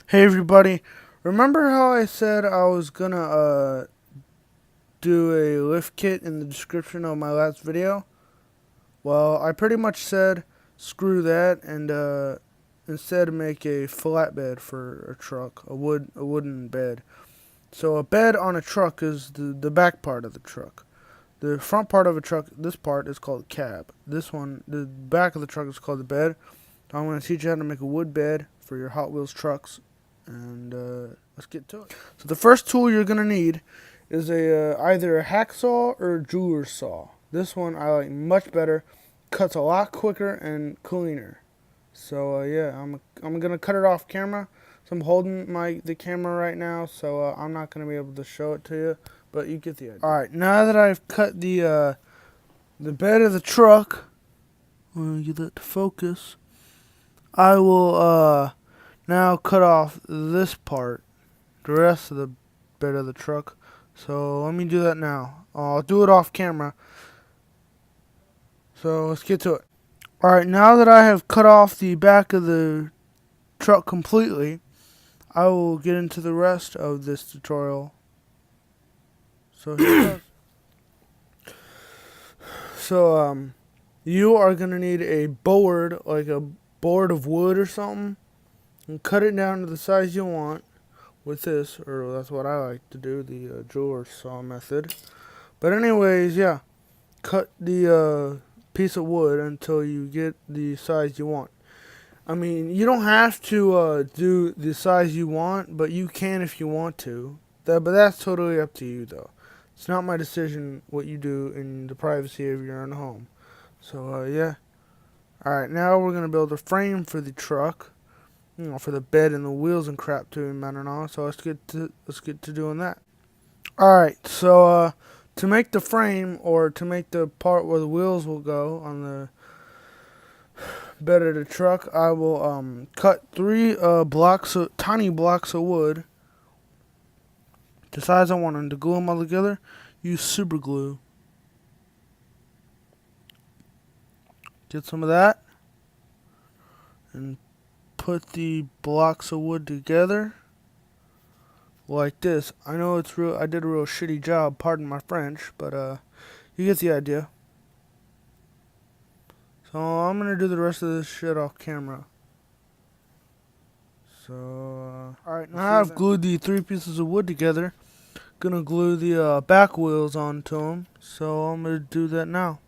Hey everybody, remember how I said I was gonna do a lift kit in the description of my last video? Well, I pretty much said screw that and instead make a flatbed for a truck, a wooden bed. So a bed on a truck is the back part of the truck. The front part of a truck, this part is called cab. This one, the back of the truck is called the bed. I'm going to teach you how to make a wood bed for your Hot Wheels trucks. And let's get to it. So the first tool you're going to need is either a hacksaw or a jeweler's saw. This one I like much better. Cuts a lot quicker and cleaner. So yeah, I'm going to cut it off camera. So I'm holding the camera right now, so I'm not going to be able to show it to you. But you get the idea. Alright, now that I've cut the bed of the truck, I'm going to get that to focus. I will now cut off this part, the rest of the bed of the truck. So let me do that now. I'll do it off camera. So let's get to it. Alright, now that I have cut off the back of the truck completely, I will get into the rest of this tutorial. So here it goes. So you are gonna need a board, like a board of wood or something, and cut it down to the size you want with this, or that's what I like to do, the jeweler's saw method. But anyways, yeah, cut the piece of wood until you get the size you want. I mean, you don't have to do the size you want, but you can if you want to. But that's totally up to you, though. It's not my decision what you do in the privacy of your own home. So, yeah. Alright, now we're going to build a frame for the truck. You know, for the bed and the wheels and crap to him and all. So let's get to doing that. Alright, so to make the frame, or to make the part where the wheels will go on the bed of the truck, I will cut three tiny blocks of wood, the size I want them, to glue them all together. Use super glue. Get some of that and put the blocks of wood together like this. I know I did a real shitty job, pardon my French, but you get the idea. So I'm gonna do the rest of this shit off camera. So alright, now I've glued the three pieces of wood together. Gonna glue the back wheels onto them, so I'm gonna do that now.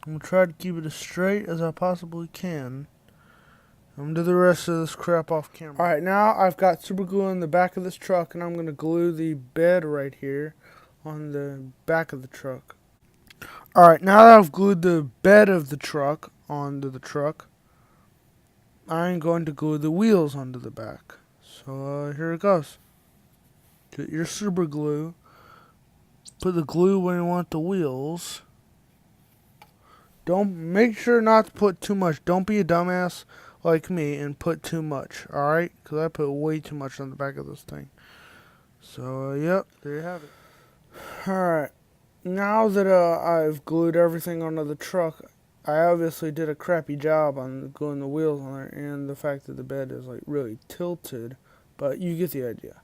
I'm gonna try to keep it as straight as I possibly can. I'm gonna do the rest of this crap off camera. Alright, now I've got super glue in the back of this truck, and I'm gonna glue the bed right here on the back of the truck. Alright, now that I've glued the bed of the truck onto the truck, I'm going to glue the wheels onto the back. So here it goes. Get your super glue. Put the glue where you want the wheels. Make sure not to put too much. Don't be a dumbass like me and put too much. Alright? Because I put way too much on the back of this thing. So yep, there you have it. Alright. Now that I've glued everything onto the truck, I obviously did a crappy job on gluing the wheels on there, and the fact that the bed is like really tilted, but you get the idea.